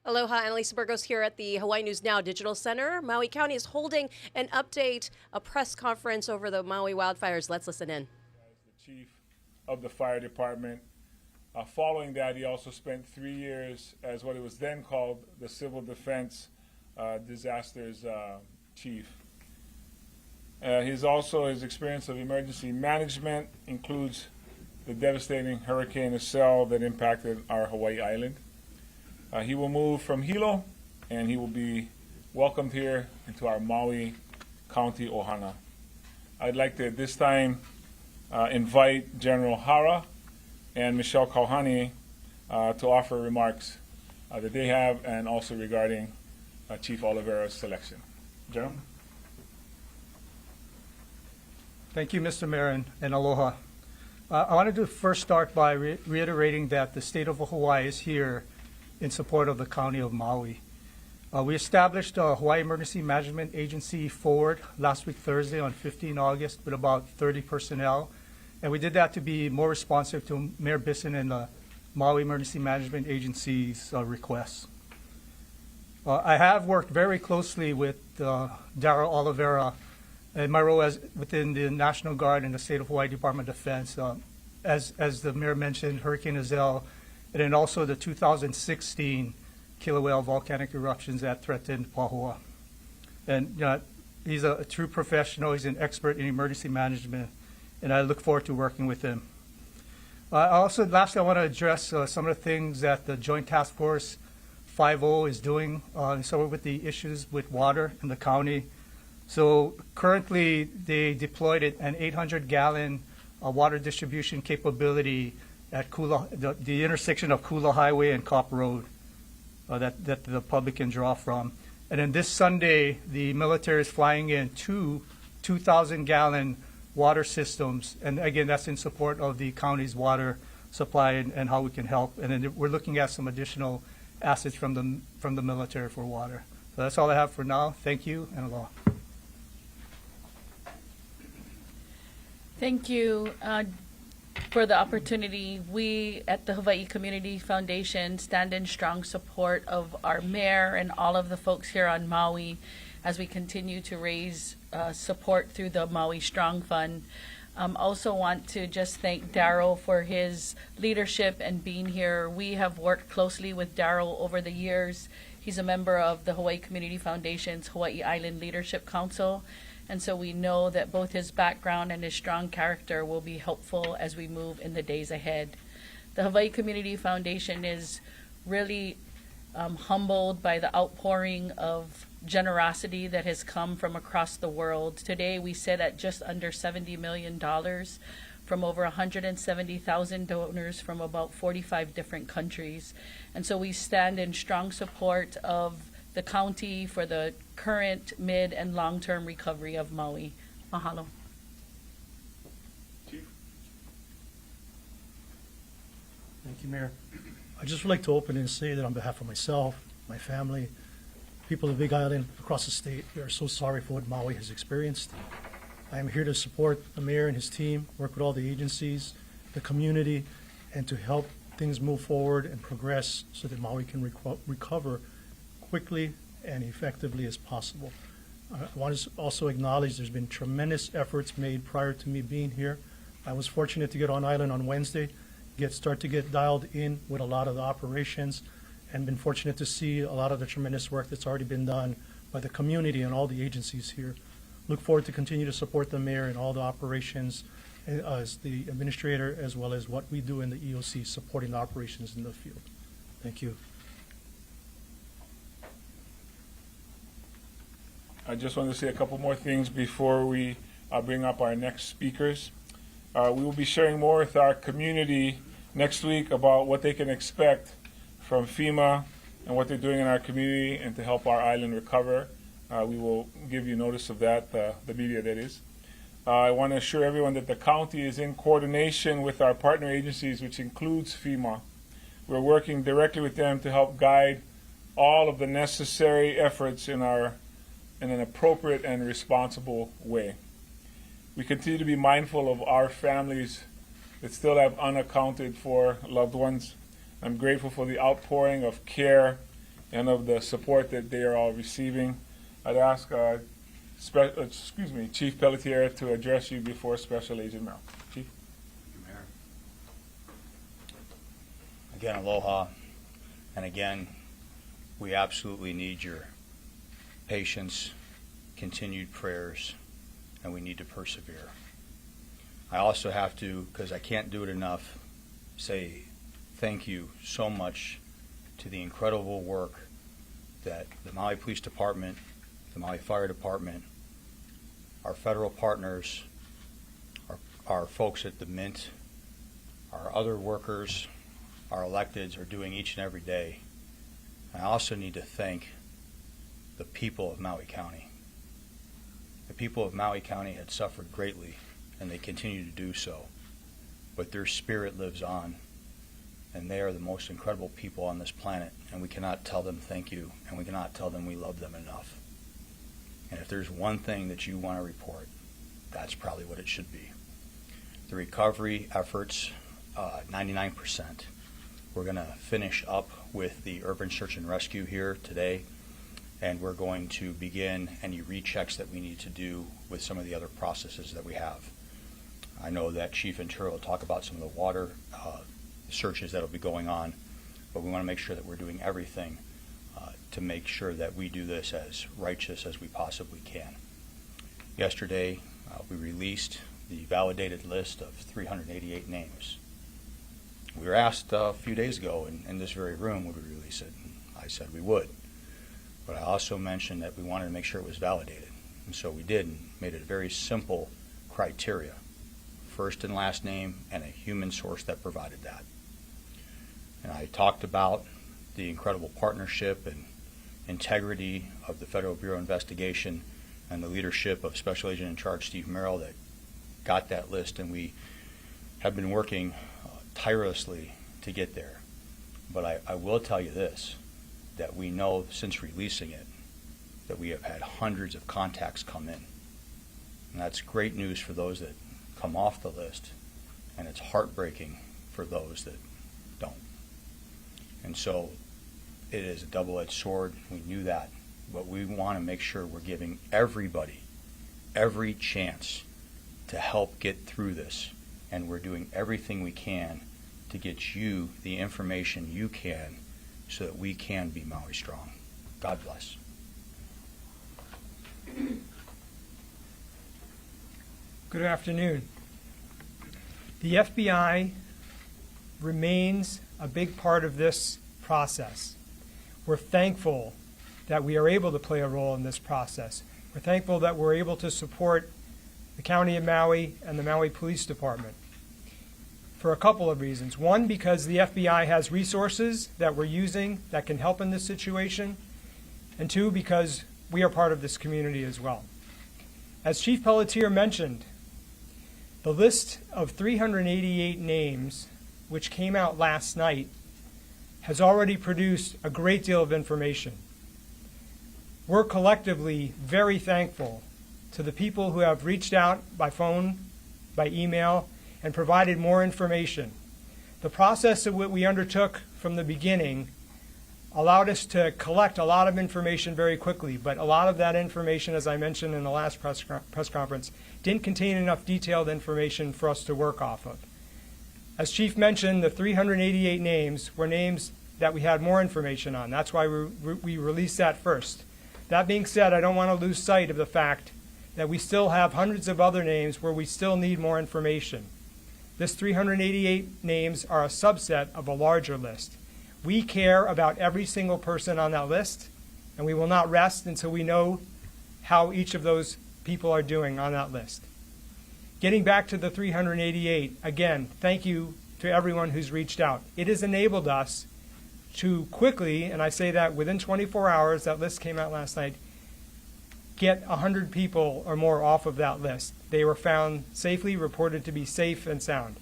Aloha, Annalisa Burgos here at the Hawaii News Now Digital Center. Maui County is holding an update, a press conference over the Maui wildfires. Let's listen in. As the chief of the fire department. Following that, he also spent 3 years as what it was then called the Civil Defense Disasters Chief. His experience of emergency management includes the devastating Hurricane Iselle that impacted our Hawaii island. He will move from Hilo, and he will be welcomed here into our Maui County Ohana. I'd like to at this time invite General Hara and Michelle Kauhani to offer remarks that they have, and also regarding Chief Oliveira's selection. General? Thank you, Mr. Mayor, and aloha. I wanted to first start by reiterating that the state of Hawaii is here in support of the County of Maui. We established a Hawaii Emergency Management Agency forward last week Thursday on 15 August with about 30 personnel. And we did that to be more responsive to Mayor Bissen and the Maui Emergency Management Agency's requests. I have worked very closely with Darryl Oliveira in my role as within the National Guard and the State of Hawaii Department of Defense. As the Mayor mentioned, Hurricane Iselle, and then also the 2016 killer whale volcanic eruptions that threatened Pahoa. And he's a true professional. He's an expert in emergency management, and I look forward to working with him. Lastly, I want to address some of the things that the Joint Task Force 5.0 is doing, so with the issues with water in the county. So currently, they deployed an 800-gallon water distribution capability at the intersection of Kula Highway and Cop Road that the public can draw from. And then this Sunday, the military is flying in two 2,000-gallon water systems. And again, that's in support of the county's water supply and how we can help. And then we're looking at some additional assets from the military for water. So that's all I have for now. Thank you, and aloha. Thank you for the opportunity. We at the Hawaii Community Foundation stand in strong support of our mayor and all of the folks here on Maui as we continue to raise support through the Maui Strong Fund. Also want to just thank Darryl for his leadership and being here. We have worked closely with Darryl over the years. He's a member of the Hawaii Community Foundation's Hawaii Island Leadership Council. And so we know that both his background and his strong character will be helpful as we move in the days ahead. The Hawaii Community Foundation is really humbled by the outpouring of generosity that has come from across the world. Today we sit at just under $70 million from over 170,000 donors from about 45 different countries. And so we stand in strong support of the county for the current, mid, and long-term recovery of Maui. Mahalo. Chief? Thank you, Mayor. I'd just like to open and say that on behalf of myself, my family, people of Big Island, across the state, we are so sorry for what Maui has experienced. I am here to support the mayor and his team, work with all the agencies, the community, and to help things move forward and progress so that Maui can recover quickly and effectively as possible. I want to also acknowledge there's been tremendous efforts made prior to me being here. I was fortunate to get on island on Wednesday, start to get dialed in with a lot of the operations, and been fortunate to see a lot of the tremendous work that's already been done by the community and all the agencies here. Look forward to continue to support the mayor and all the operations as the administrator, as well as what we do in the EOC supporting the operations in the field. Thank you. I just want to say a couple more things before we bring up our next speakers. We will be sharing more with our community next week about what they can expect from FEMA and what they're doing in our community and to help our island recover. We will give you notice of that, the media that is. I want to assure everyone that the county is in coordination with our partner agencies, which includes FEMA. We're working directly with them to help guide all of the necessary efforts in an appropriate and responsible way. We continue to be mindful of our families that still have unaccounted for loved ones. I'm grateful for the outpouring of care and of the support that they are all receiving. I'd ask Chief Pelletier to address you before Special Agent Merrill. Chief. Again, aloha. And again, we absolutely need your patience, continued prayers, and we need to persevere. I also have to, because I can't do it enough, say thank you so much to the incredible work that the Maui Police Department, the Maui Fire Department, our federal partners, our folks at the Mint, our other workers, our electeds are doing each and every day. And I also need to thank the people of Maui County. The people of Maui County had suffered greatly, and they continue to do so. But their spirit lives on, and they are the most incredible people on this planet, and we cannot tell them thank you, and we cannot tell them we love them enough. And if there's one thing that you want to report, that's probably what it should be. The recovery efforts, 99%. We're going to finish up with the urban search and rescue here today, and we're going to begin any rechecks that we need to do with some of the other processes that we have. I know that Chief Ventura will talk about some of the water searches that will be going on, but we want to make sure that we're doing everything to make sure that we do this as righteous as we possibly can. Yesterday, we released the validated list of 388 names. We were asked a few days ago in this very room would we release it, and I said we would. But I also mentioned that we wanted to make sure it was validated, and so we did, and made it a very simple criteria. First and last name and a human source that provided that. And I talked about the incredible partnership and integrity of the Federal Bureau of Investigation and the leadership of Special Agent in Charge Steve Merrill that got that list, and we have been working tirelessly to get there. But I will tell you this, that we know since releasing it that we have had hundreds of contacts come in. And that's great news for those that come off the list, and it's heartbreaking for those that don't. And so it is a double-edged sword. We knew that, but we want to make sure we're giving everybody every chance to help get through this, and we're doing everything we can to get you the information you can so that we can be Maui strong. God bless. Good afternoon. The FBI remains a big part of this process. We're thankful that we are able to play a role in this process. We're thankful that we're able to support the County of Maui and the Maui Police Department for a couple of reasons. One, because the FBI has resources that we're using that can help in this situation. And two, because we are part of this community as well. As Chief Pelletier mentioned, the list of 388 names, which came out last night, has already produced a great deal of information. We're collectively very thankful to the people who have reached out by phone, by email, and provided more information. The process that we undertook from the beginning allowed us to collect a lot of information very quickly, but a lot of that information, as I mentioned in the last press conference, didn't contain enough detailed information for us to work off of. As Chief mentioned, the 388 names were names that we had more information on. That's why we released that first. That being said, I don't want to lose sight of the fact that we still have hundreds of other names where we still need more information. This 388 names are a subset of a larger list. We care about every single person on that list, and we will not rest until we know how each of those people are doing on that list. Getting back to the 388, again, thank you to everyone who's reached out. It has enabled us to quickly, and I say that within 24 hours, that list came out last night, get 100 people or more off of that list. They were found safely, reported to be safe and sound.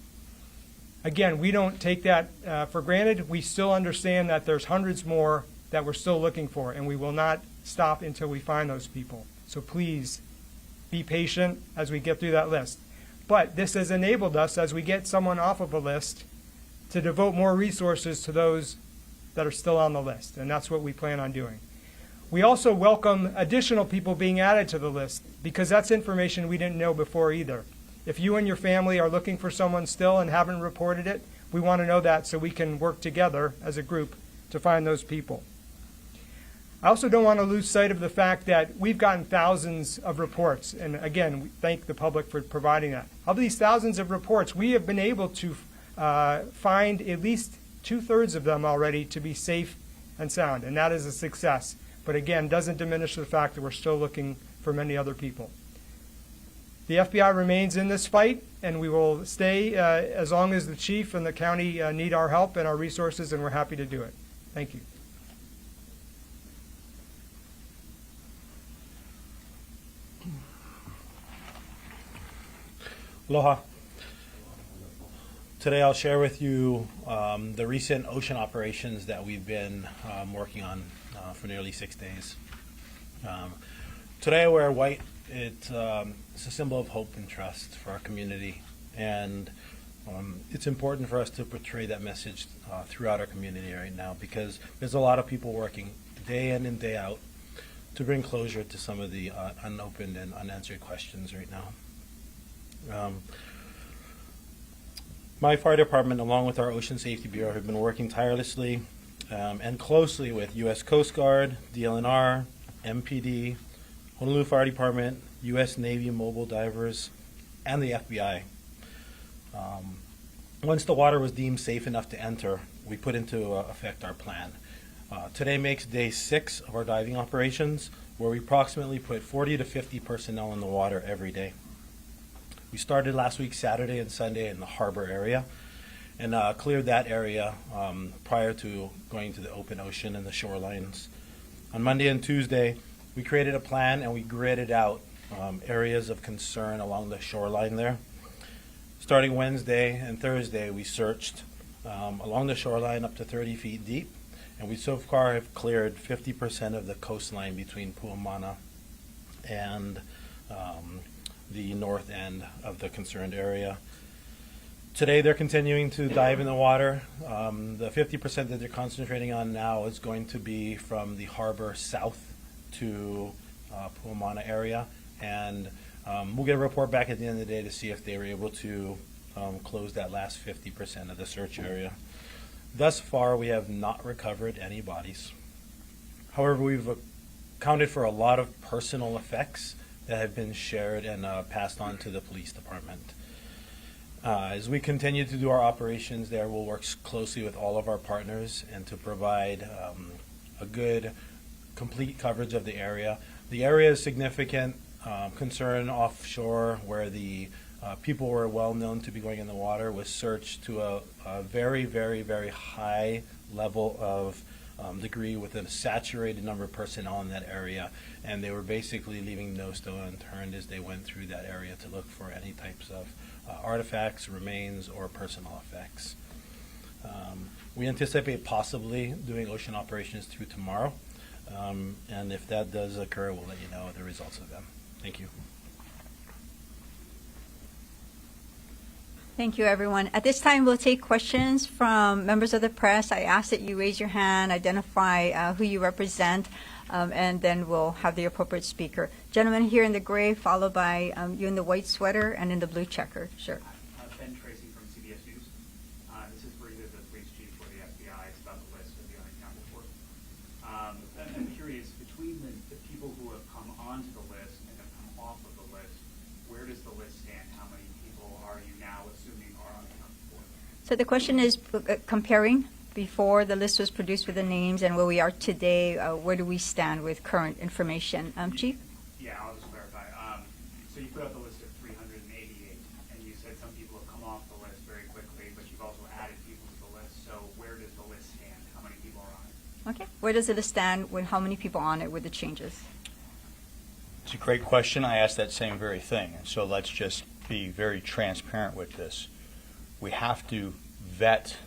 Again, we don't take that for granted. We still understand that there's hundreds more that we're still looking for, and we will not stop until we find those people. So please be patient as we get through that list. But this has enabled us, as we get someone off of a list, to devote more resources to those that are still on the list, and that's what we plan on doing. We also welcome additional people being added to the list because that's information we didn't know before either. If you and your family are looking for someone still and haven't reported it, we want to know that so we can work together as a group to find those people. I also don't want to lose sight of the fact that we've gotten thousands of reports, and again, we thank the public for providing that. Of these thousands of reports, we have been able to find at least 2/3 of them already to be safe and sound, and that is a success. But again, doesn't diminish the fact that we're still looking for many other people. The FBI remains in this fight, and we will stay as long as the chief and the county need our help and our resources, and we're happy to do it. Thank you. Aloha. Today I'll share with you the recent ocean operations that we've been working on for nearly 6 days. Today I wear white. It's a symbol of hope and trust for our community, and it's important for us to portray that message throughout our community right now because there's a lot of people working day in and day out to bring closure to some of the unopened and unanswered questions right now. My fire department, along with our Ocean Safety Bureau, have been working tirelessly and closely with U.S. Coast Guard, DLNR, MPD, Honolulu Fire Department, U.S. Navy mobile divers, and the FBI. Once the water was deemed safe enough to enter, we put into effect our plan. Today makes day 6 of our diving operations, where we approximately put 40 to 50 personnel in the water every day. We started last week, Saturday and Sunday, in the harbor area, and cleared that area prior to going to the open ocean and the shorelines. On Monday and Tuesday, we created a plan and we gridded out areas of concern along the shoreline there. Starting Wednesday and Thursday, we searched along the shoreline up to 30 feet deep, and we so far have cleared 50% of the coastline between Puamana and the north end of the concerned area. Today they're continuing to dive in the water. The 50% that they're concentrating on now is going to be from the harbor south to Puamana area, and we'll get a report back at the end of the day to see if they were able to close that last 50% of the search area. Thus far, we have not recovered any bodies. However, we've accounted for a lot of personal effects that have been shared and passed on to the police department. As we continue to do our operations there, we'll work closely with all of our partners and to provide a good, complete coverage of the area. The area is significant concern offshore where the people were well known to be going in the water was searched to a very, very, very high level of degree with a saturated number of personnel in that area, and they were basically leaving no stone unturned as they went through that area to look for any types of artifacts, remains, or personal effects. We anticipate possibly doing ocean operations through tomorrow, and if that does occur, we'll let you know the results of them. Thank you. Thank you, everyone. At this time, we'll take questions from members of the press. I ask that you raise your hand, identify who you represent, and then we'll have the appropriate speaker. Gentleman here in the gray, followed by you in the white sweater and in the blue checker. Sure. Ben Tracy from CBS News. This is for either the police chief or the FBI. It's about the list of the unaccounted for. I'm curious, between the people who have come onto the list and have come off of the list, where does the list stand? How many people are you now assuming are unaccounted for? So the question is comparing before the list was produced with the names and where we are today, where do we stand with current information? Chief? Yeah, I'll just clarify. So you put out the list of 388, and you said some people have come off the list very quickly, but you've also added people to the list. So where does the list stand? How many people are on it? Okay. Where does it stand with how many people on it with the changes? It's a great question. I asked that same very thing. And so let's just be very transparent with this. We have to vet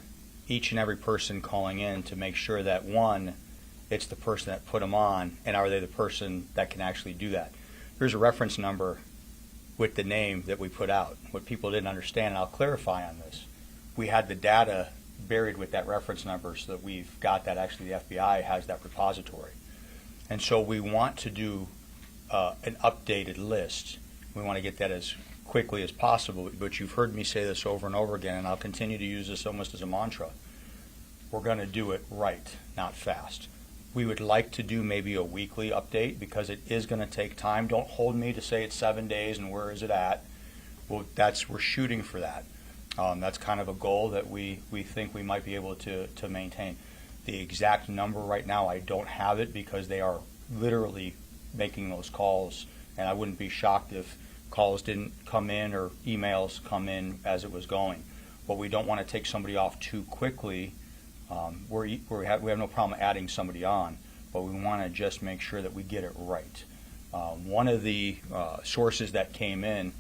each and every person calling in to make sure that, one, it's the person that put them on, and are they the person that can actually do that? Here's a reference number with the name that we put out. What people didn't understand, and I'll clarify on this, we had the data buried with that reference number so that we've got that. Actually, the FBI has that repository. And so we want to do an updated list. We want to get that as quickly as possible, but you've heard me say this over and over again, and I'll continue to use this almost as a mantra. We're going to do it right, not fast. We would like to do maybe a weekly update because it is going to take time. Don't hold me to say it's 7 days and where is it at. Well, we're shooting for that. That's kind of a goal that we think we might be able to maintain. The exact number right now, I don't have it because they are literally making those calls, and I wouldn't be shocked if calls didn't come in or emails come in as it was going. But we don't want to take somebody off too quickly. We have no problem adding somebody on, but we want to just make sure that we get it right. One of the sources that came in,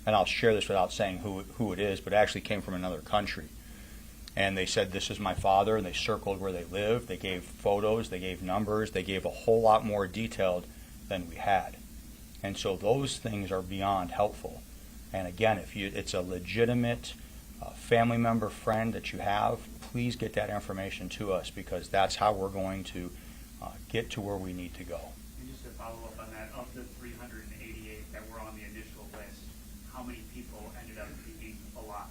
and I'll share this without saying who it is, but it actually came from another country. And they said, this is my father, and they circled where they lived. They gave photos, they gave numbers, they gave a whole lot more detailed than we had. And so those things are beyond helpful. And again, if it's a legitimate family member, friend that you have, please get that information to us because that's how we're going to get to where we need to go. And just to follow up on that, of the 388 that were on the initial list, how many people ended up being alive?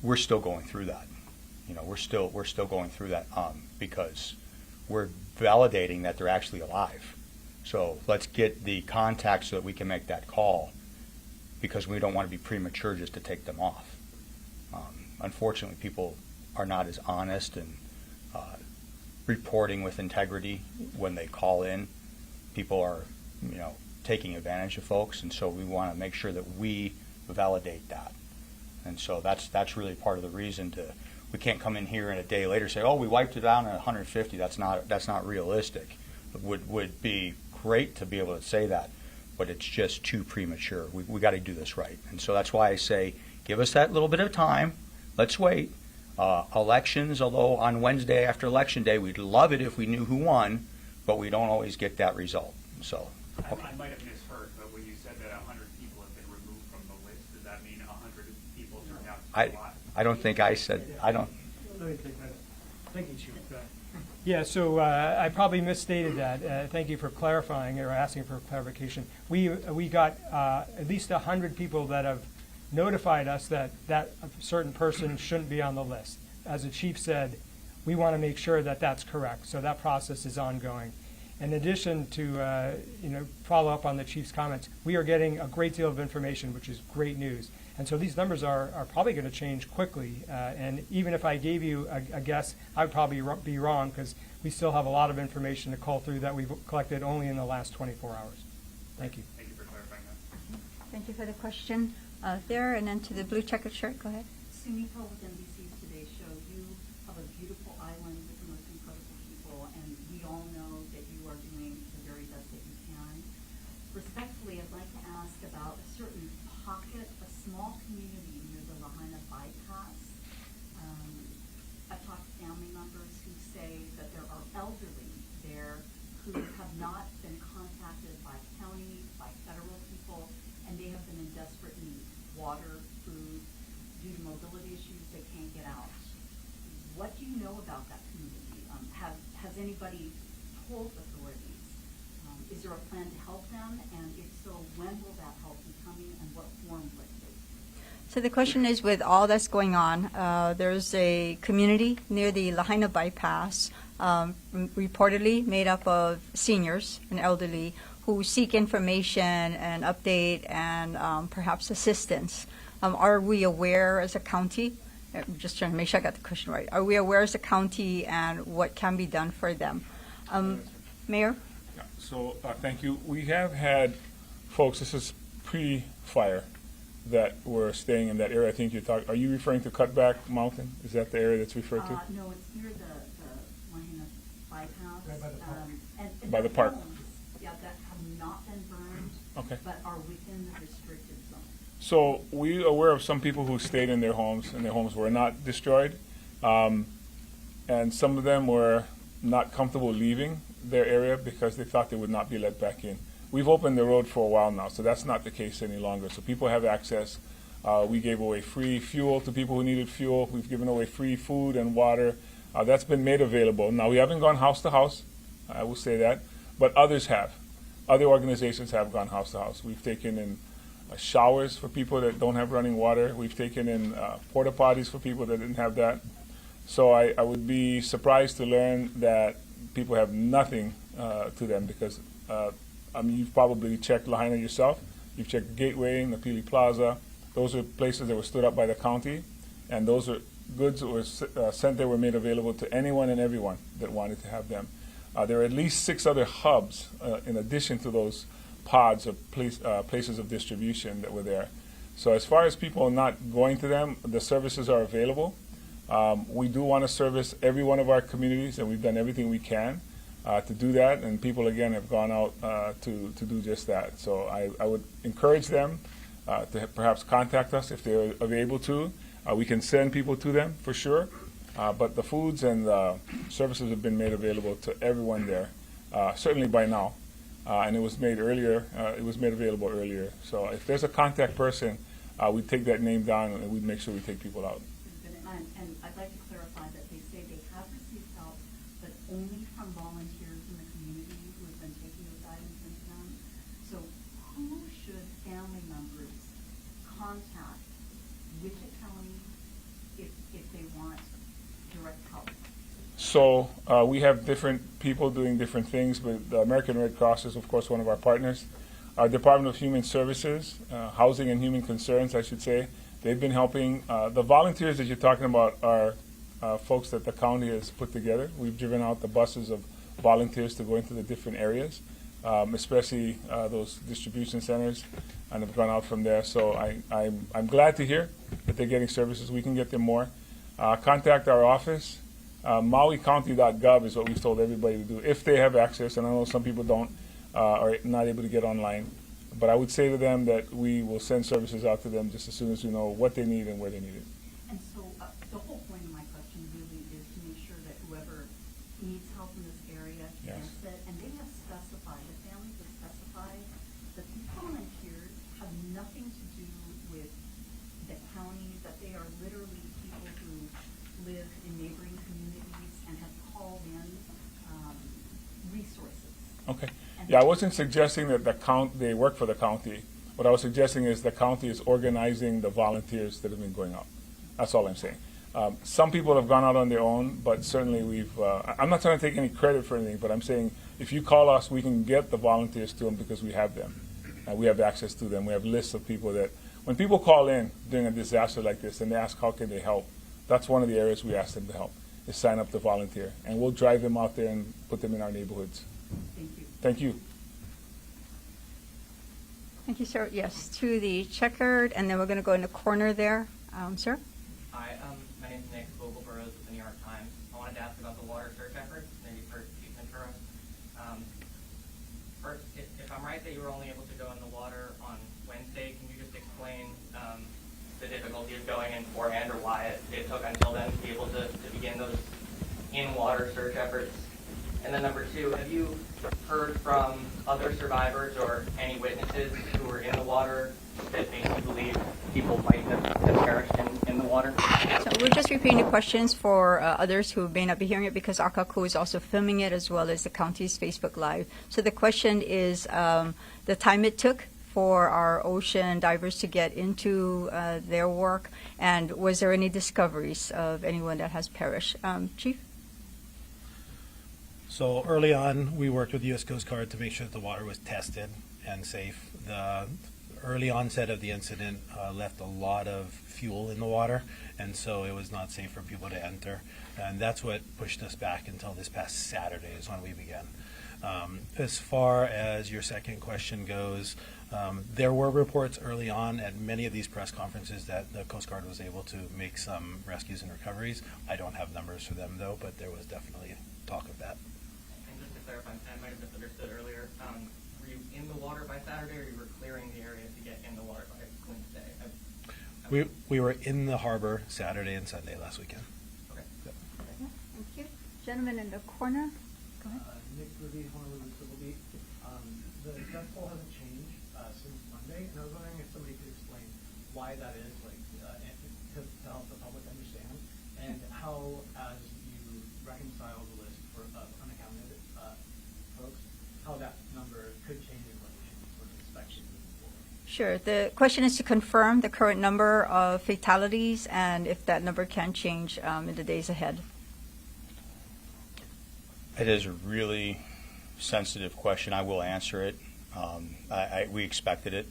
We're still going through that. We're still going through that because we're validating that they're actually alive. So let's get the contact so that we can make that call because we don't want to be premature just to take them off. Unfortunately, people are not as honest and reporting with integrity when they call in. People are, taking advantage of folks, and so we want to make sure that we validate that. And so that's really part of the reason we can't come in here and a day later say, oh, we wiped it down at 150. That's not realistic. It would be great to be able to say that, but it's just too premature. We got to do this right. And so that's why I say, give us that little bit of time. Let's wait. Elections, although on Wednesday after Election Day, we'd love it if we knew who won, but we don't always get that result. So I might have misheard, but when you said that 100 people have been removed from the list, does that mean 100 people turned out to be alive? I don't think I said, I don't. Let me take that. Thank you, Chief. Yeah, so I probably misstated that. Thank you for clarifying or asking for clarification. We got at least 100 people that have notified us that a certain person shouldn't be on the list. As the chief said, we want to make sure that that's correct. So that process is ongoing. In addition to follow up on the chief's comments, we are getting a great deal of information, which is great news. And so these numbers are probably going to change quickly. And even if I gave you a guess, I would probably be wrong because we still have a lot of information to call through that we've collected only in the last 24 hours. Thank you. Thank you for clarifying that. Thank you for the question. There, and then to the blue checkered shirt, go ahead. Sumiko with NBC's Today Show. You have a beautiful island with the most incredible people, and we all know that you are doing the very best that you can. Respectfully, I'd like to ask about a certain pocket, a small community near the Lahaina bypass. I've talked to family members who say that there are elderly there who have not been contacted by county, by federal people, and they have been in desperate need. Water, food, due to mobility issues, they can't get out. What do you know about that community? Has anybody told authorities? Is there a plan to help them? And if so, when will that help be coming and what form will it take? So the question is, with all that's going on, there's a community near the Lahaina bypass, reportedly made up of seniors and elderly who seek information and update and perhaps assistance. Are we aware as a county? I'm just trying to make sure I got the question right. Are we aware as a county and what can be done for them? Mayor? Yeah, so thank you. We have had folks, this is pre-fire, that were staying in that area. I think are you referring to Cutback Mountain? Is that the area that's referred to? No, it's near the Lahaina bypass. Right by the park. And By the park. homes, yeah, that have not been burned, Okay. but are within the restricted zone. So we are aware of some people who stayed in their homes and their homes were not destroyed. And some of them were not comfortable leaving their area because they thought they would not be let back in. We've opened the road for a while now, so that's not the case any longer. So people have access. We gave away free fuel to people who needed fuel. We've given away free food and water. That's been made available. Now, we haven't gone house to house, I will say that, but others have. Other organizations have gone house to house. We've taken in showers for people that don't have running water. We've taken in porta potties for people that didn't have that. So I would be surprised to learn that people have nothing to them because, you've probably checked Lahaina yourself. You've checked Gateway, Napili Plaza. Those are places that were stood up by the county, and those are goods that were sent there were made available to anyone and everyone that wanted to have them. There are at least 6 other hubs in addition to those pods of places of distribution that were there. So as far as people not going to them, the services are available. We do want to service every one of our communities, and we've done everything we can to do that, and people, again, have gone out to do just that. So I would encourage them to perhaps contact us if they're able to. We can send people to them for sure, but the foods and the services have been made available to everyone there, certainly by now. And it was made earlier. It was made available earlier. So if there's a contact person, we'd take that name down and we'd make sure we take people out. And I'd like to clarify that they say they have received help, but only from volunteers in the community who have been taking those items into them. So who should family members contact with the county if they want direct help? So we have different people doing different things, but the American Red Cross is, of course, one of our partners. Our Department of Human Services, Housing and Human Concerns, I should say, they've been helping. The volunteers that you're talking about are folks that the county has put together. We've driven out the buses of volunteers to go into the different areas, especially those distribution centers, and have gone out from there. So I'm glad to hear that they're getting services. We can get them more. Contact our office. MauiCounty.gov is what we've told everybody to do if they have access, and I know some people don't, are not able to get online. But I would say to them that we will send services out to them just as soon as we know what they need and where they need it. And so the whole point of my question really is to make sure that whoever needs help in this area gets it. And they have specified, the families have specified that these volunteers have nothing to do with the county, that they are literally people who live in neighboring communities and have called in resources. Okay. Yeah, I wasn't suggesting that they work for the county. What I was suggesting is the county is organizing the volunteers that have been going out. That's all I'm saying. Some people have gone out on their own, but certainly I'm not trying to take any credit for anything, but I'm saying if you call us, we can get the volunteers to them because we have them. We have access to them. We have lists of people that, when people call in during a disaster like this and they ask how can they help, that's one of the areas we ask them to help, is sign up to volunteer. And we'll drive them out there and put them in our neighborhoods. Thank you. Thank you. Thank you, sir. Yes, to the checkered, and then we're going to go in the corner there. Sir? Hi, my name is Nick Vogelburrows with the New York Times. I wanted to ask about the water search efforts, maybe for Chief Ventura. First, if I'm right that you were only able to go in the water on Wednesday, can you just explain the difficulty of going in beforehand or why it took until then to be able to begin those in-water search efforts? And then number 2, have you heard from other survivors or any witnesses who were in the water that makes you believe people might have perished in the water? So we're just repeating the questions for others who may not be hearing it because Akaku is also filming it as well as the county's Facebook Live. So the question is the time it took for our ocean divers to get into their work, and was there any discoveries of anyone that has perished? Chief? So early on, we worked with U.S. Coast Guard to make sure that the water was tested and safe. The early onset of the incident left a lot of fuel in the water, and so it was not safe for people to enter. And that's what pushed us back until this past Saturday is when we began. As far as your second question goes, there were reports early on at many of these press conferences that the Coast Guard was able to make some rescues and recoveries. I don't have numbers for them, though, but there was definitely talk of that. And just to clarify, I might have misunderstood earlier, were you in the water by Saturday, or you were clearing the area to get in the water by Wednesday? We were in the harbor Saturday and Sunday last weekend. Okay. Yep. Yeah, thank you. Gentleman in the corner. Go ahead. Nick Ruby, Honolulu Civil Beat. The death toll hasn't changed since Monday, and I was wondering if somebody could explain why that is, like, and to help the public understand, and how, as you reconcile the list of unaccounted folks, how that number could change in relation to sort of inspection moving forward? Sure. The question is to confirm the current number of fatalities and if that number can change in the days ahead. It is a really sensitive question. I will answer it. We expected it.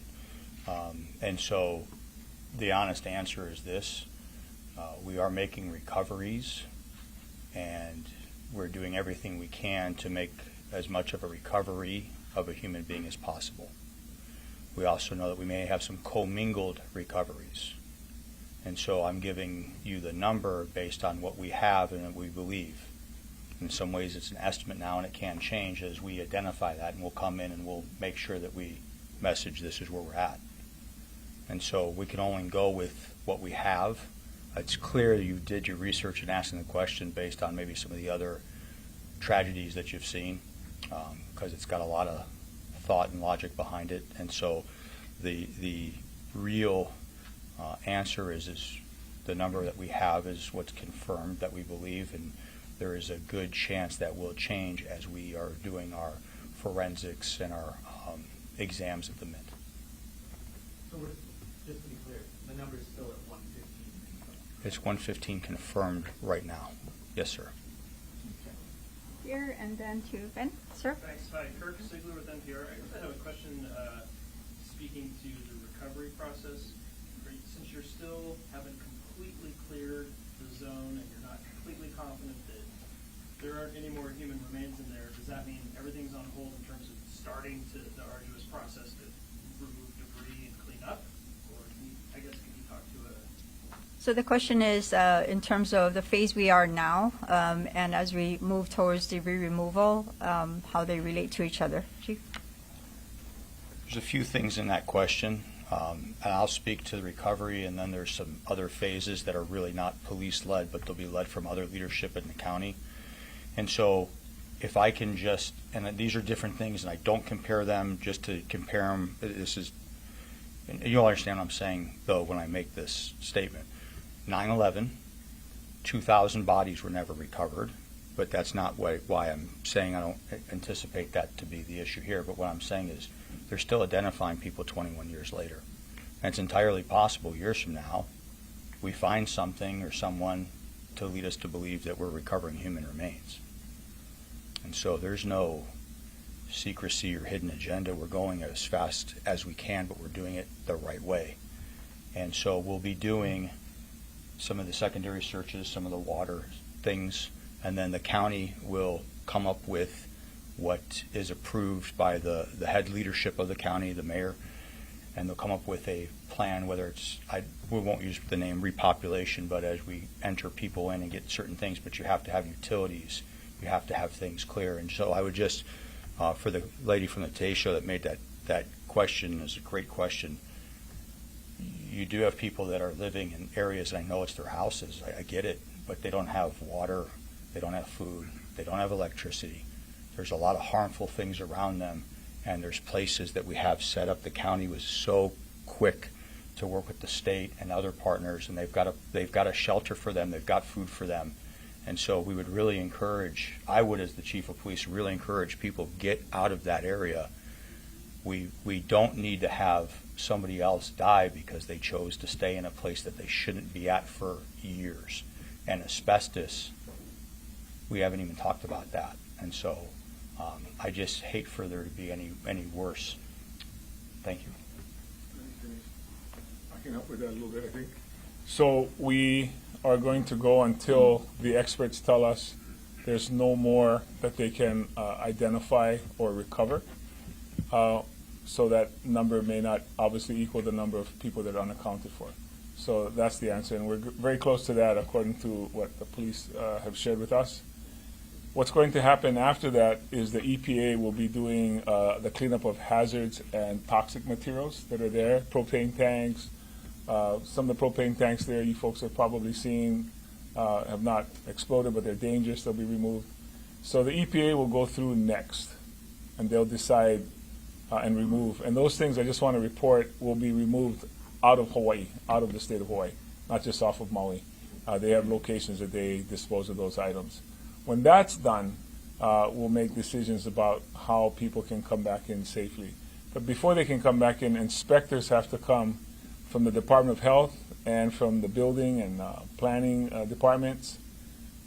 And so the honest answer is this. We are making recoveries, and we're doing everything we can to make as much of a recovery of a human being as possible. We also know that we may have some commingled recoveries. And so I'm giving you the number based on what we have and what we believe. In some ways it's an estimate now, and it can change as we identify that, and we'll come in and we'll make sure that we message this is where we're at. And so we can only go with what we have. It's clear you did your research and asking the question based on maybe some of the other tragedies that you've seen, because it's got a lot of thought and logic behind it. And so the real answer is the number that we have is what's confirmed that we believe, and there is a good chance that will change as we are doing our forensics and our exams of the mint. So just to be clear, the number is still at 115? It's 115 confirmed right now. Yes, sir. Here and then to Ben. Sir? Thanks. Hi, Kirk Sigler with NPR. I guess I have a question speaking to the recovery process. Since you're still haven't completely cleared the zone and you're not completely confident that there aren't any more human remains in there, does that mean everything's on hold in terms of starting to the arduous process to remove debris and clean up? Or can you talk to a... So the question is in terms of the phase we are now, and as we move towards debris removal, how they relate to each other. Chief? There's a few things in that question, and I'll speak to the recovery, and then there's some other phases that are really not police-led, but they'll be led from other leadership in the county. And so if I can just, and these are different things, and I don't compare them just to compare them. This is, and you'll understand what I'm saying, though, when I make this statement. 9/11, 2,000 bodies were never recovered, but that's not why I'm saying I don't anticipate that to be the issue here. But what I'm saying is they're still identifying people 21 years later. And it's entirely possible years from now we find something or someone to lead us to believe that we're recovering human remains. And so there's no secrecy or hidden agenda. We're going as fast as we can, but we're doing it the right way. And so we'll be doing some of the secondary searches, some of the water things, and then the county will come up with what is approved by the head leadership of the county, the mayor, and they'll come up with a plan, whether it's, we won't use the name repopulation, but as we enter people in and get certain things, but you have to have utilities, you have to have things clear. And so I would just, for the lady from the Today Show that made that question, is a great question. You do have people that are living in areas, and I know it's their houses, I get it, but they don't have water, they don't have food, they don't have electricity. There's a lot of harmful things around them, and there's places that we have set up. The county was so quick to work with the state and other partners, and they've got a shelter for them, they've got food for them. And so we would really encourage, I would as the chief of police, really encourage people get out of that area. We don't need to have somebody else die because they chose to stay in a place that they shouldn't be at for years. And asbestos, we haven't even talked about that. And so I just hate for there to be any worse. Thank you. I can help with that a little bit, I think. So we are going to go until the experts tell us there's no more that they can identify or recover. So that number may not obviously equal the number of people that are unaccounted for. So that's the answer, and we're very close to that according to what the police have shared with us. What's going to happen after that is the EPA will be doing the cleanup of hazards and toxic materials that are there, propane tanks. Some of the propane tanks there you folks have probably seen have not exploded, but they're dangerous, they'll be removed. So the EPA will go through next, and they'll decide and remove. And those things, I just want to report, will be removed out of Hawaii, out of the state of Hawaii, not just off of Maui. They have locations that they dispose of those items. When that's done, we'll make decisions about how people can come back in safely. But before they can come back in, inspectors have to come from the Department of Health and from the building and planning departments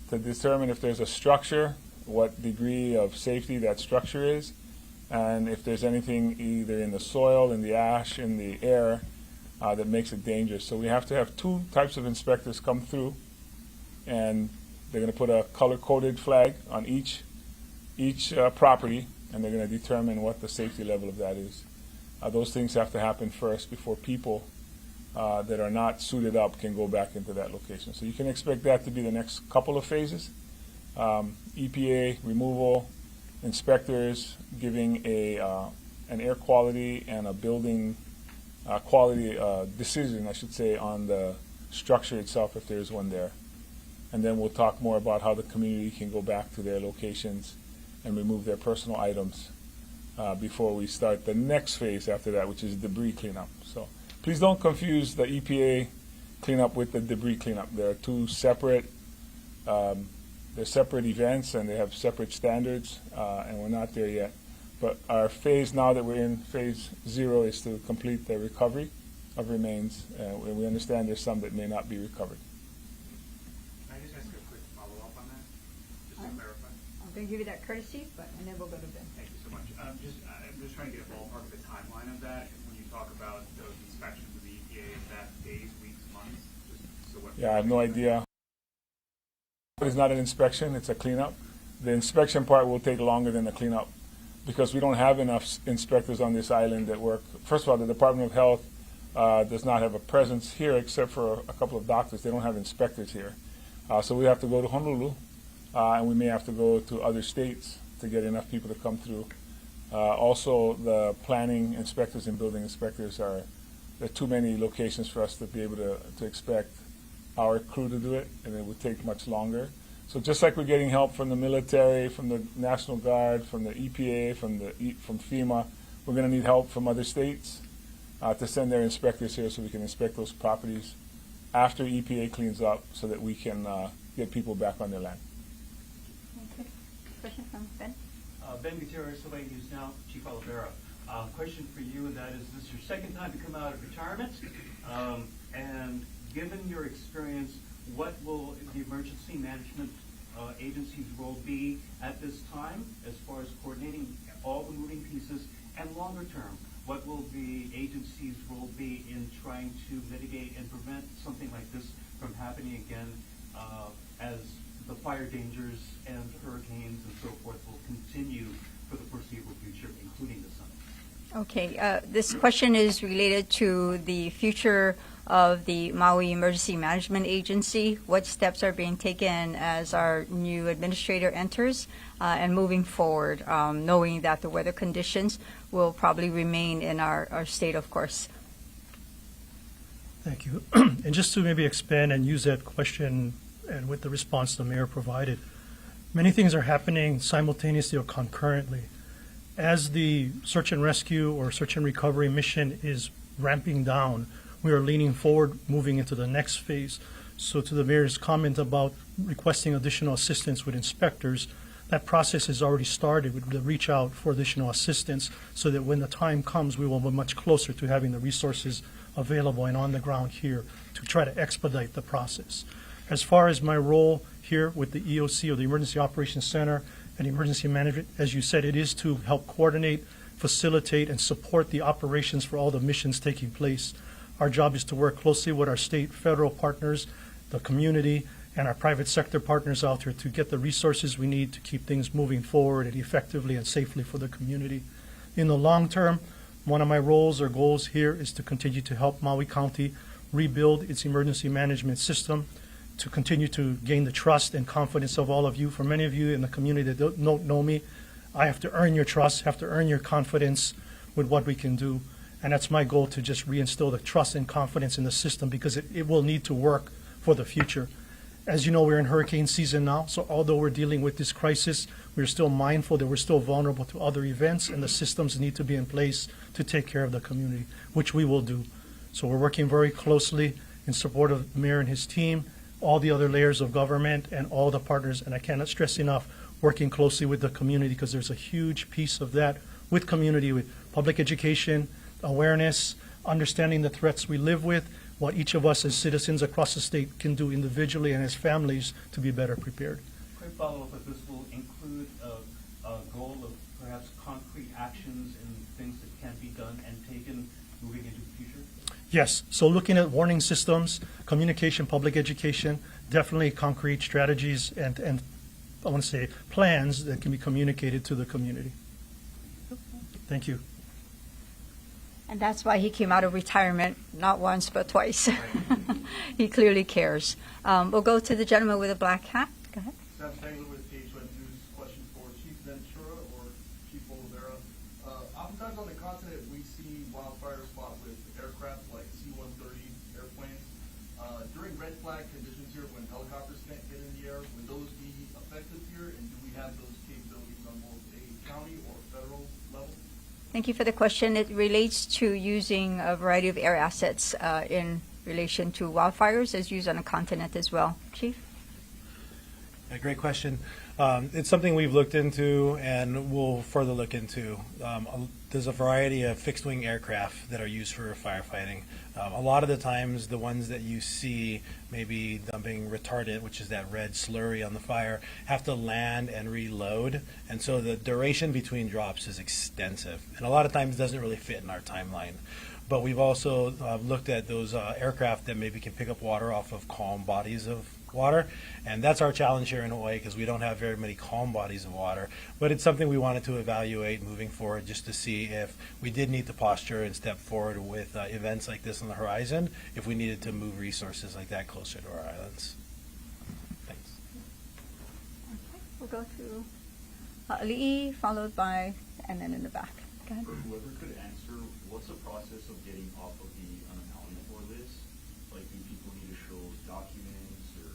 to determine if there's a structure, what degree of safety that structure is, and if there's anything either in the soil, in the ash, in the air that makes it dangerous. So we have to have two types of inspectors come through, and they're going to put a color-coded flag on each property, and they're going to determine what the safety level of that is. Those things have to happen first before people that are not suited up can go back into that location. So you can expect that to be the next couple of phases. EPA removal, inspectors giving an air quality and a building quality decision, I should say, on the structure itself if there's one there. And then we'll talk more about how the community can go back to their locations and remove their personal items before we start the next phase after that, which is debris cleanup. So please don't confuse the EPA cleanup with the debris cleanup. They're two separate they're separate events, and they have separate standards, and we're not there yet. But our phase now that we're in phase 0 is to complete the recovery of remains. We understand there's some that may not be recovered. Can I just ask a quick follow-up on that, just to clarify? I'm going to give you that courtesy, and then we'll go to Ben. Thank you so much. I'm just trying to get a ballpark of the timeline of that. When you talk about those inspections of the EPA, is that days, weeks, months? Just so what? Yeah, I have no idea. It's not an inspection, it's a cleanup. The inspection part will take longer than the cleanup because we don't have enough inspectors on this island that work. First of all, the Department of Health does not have a presence here except for a couple of doctors. They don't have inspectors here. So we have to go to Honolulu, and we may have to go to other states to get enough people to come through. Also, the planning inspectors and building inspectors there are too many locations for us to be able to expect our crew to do it, and it would take much longer. So just like we're getting help from the military, from the National Guard, from the EPA, from FEMA, we're going to need help from other states to send their inspectors here so we can inspect those properties after EPA cleans up so that we can get people back on their land. Okay. Question from Ben? Ben Gutierrez, Hawaii News Now, Chief Olivera. Question for you, and that is, this is your second time to come out of retirement, and given your experience, what will the emergency management agency's role be at this time as far as coordinating all the moving pieces, and longer term, what will the agency's role be in trying to mitigate and prevent something like this from happening again as the fire dangers and hurricanes and so forth will continue for the foreseeable future, including the summer? Okay, this question is related to the future of the Maui Emergency Management Agency. What steps are being taken as our new administrator enters and moving forward, knowing that the weather conditions will probably remain in our state, of course. Thank you. And just to maybe expand and use that question and with the response the mayor provided, many things are happening simultaneously or concurrently. As the search and rescue or search and recovery mission is ramping down, we are leaning forward, moving into the next phase. So to the mayor's comment about requesting additional assistance with inspectors, that process has already started with the reach out for additional assistance so that when the time comes, we will be much closer to having the resources available and on the ground here to try to expedite the process. As far as my role here with the EOC or the Emergency Operations Center and Emergency Management, as you said, it is to help coordinate, facilitate, and support the operations for all the missions taking place. Our job is to work closely with our state, federal partners, the community, and our private sector partners out there to get the resources we need to keep things moving forward and effectively and safely for the community. In the long term, one of my roles or goals here is to continue to help Maui County rebuild its emergency management system, to continue to gain the trust and confidence of all of you. For many of you in the community that don't know me, I have to earn your trust, have to earn your confidence with what we can do. And that's my goal, to just reinstill the trust and confidence in the system, because it will need to work for the future. As you know, we're in hurricane season now, so although we're dealing with this crisis, we're still mindful that we're still vulnerable to other events, and the systems need to be in place to take care of the community, which we will do. So we're working very closely in support of the mayor and his team, all the other layers of government, and all the partners. And I cannot stress enough, working closely with the community, because there's a huge piece of that with community, with public education, awareness, understanding the threats we live with, what each of us as citizens across the state can do individually and as families to be better prepared. Quick follow-up, if this will include a goal of perhaps concrete actions and things that can be done and taken moving into the future? Yes, so looking at warning systems, communication, public education, definitely concrete strategies and I want to say plans that can be communicated to the community. Thank you. And that's why he came out of retirement not once but twice. He clearly cares. We'll go to the gentleman with a black hat. Go ahead. Sam Spangler with PH1 News. Question for Chief Ventura or Chief Oliveira. Oftentimes on the continent we see wildfire spot with aircraft like C-130 airplanes. During red flag conditions here, when helicopters can't get in the air, would those be effective here? And do we have those capabilities on both a county or federal level? Thank you for the question. It relates to using a variety of air assets in relation to wildfires as used on the continent as well. Chief? A great question. It's something we've looked into and will further look into. There's a variety of fixed-wing aircraft that are used for firefighting. A lot of the times, the ones that you see maybe dumping retardant, which is that red slurry on the fire, have to land and reload. And so the duration between drops is extensive. And a lot of times it doesn't really fit in our timeline. But we've also looked at those aircraft that maybe can pick up water off of calm bodies of water. And that's our challenge here in Hawaii, because we don't have very many calm bodies of water. But it's something we wanted to evaluate moving forward, just to see if we did need to posture and step forward with events like this on the horizon, if we needed to move resources like that closer to our islands. Thanks. Okay. We'll go to Ali'i, followed by, and then in the back. Go ahead. Whoever could answer, what's the process of getting off of the unaccounted list? Like, do people need to show documents or?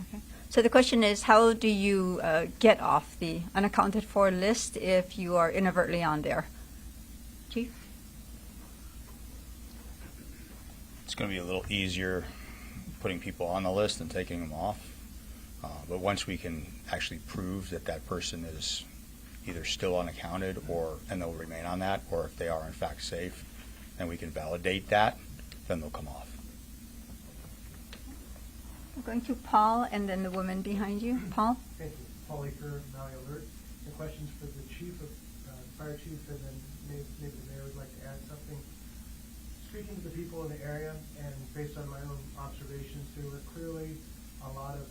Okay. So the question is, how do you get off the unaccounted for list if you are inadvertently on there? Chief? It's going to be a little easier putting people on the list than taking them off. But once we can actually prove that that person is either still unaccounted and they'll remain on that, or if they are in fact safe, and we can validate that, then they'll come off. We're going to Paul and then the woman behind you. Paul? Thank you. Paul Aker, Maui Alert. The questions for the chief, fire chief, and then maybe the mayor would like to add something. Speaking to the people in the area, and based on my own observations, there were clearly a lot of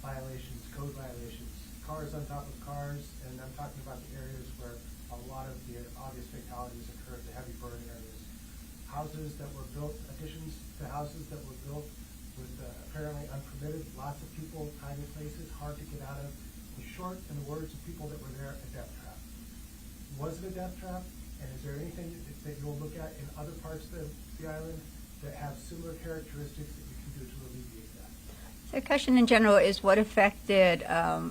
violations, code violations, cars on top of cars, and I'm talking about the areas where a lot of the obvious fatalities occurred, the heavy burn areas. Houses that were built, additions to houses that were built with apparently unpermitted, lots of people, tiny places, hard to get out of. In short, in the words of people that were there, a death trap. Was it a death trap? And is there anything that you'll look at in other parts of the island that have similar characteristics that you can do to alleviate that? So the question in general is, what effect did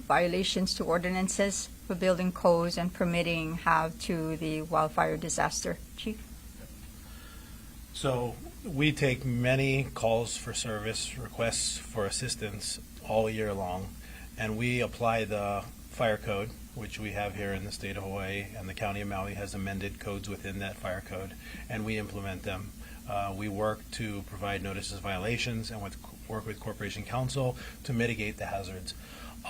violations to ordinances for building codes and permitting have to the wildfire disaster? Chief? So we take many calls for service, requests for assistance all year long, and we apply the fire code, which we have here in the state of Hawaii, and the county of Maui has amended codes within that fire code, and we implement them. We work to provide notices of violations and work with Corporation Counsel to mitigate the hazards.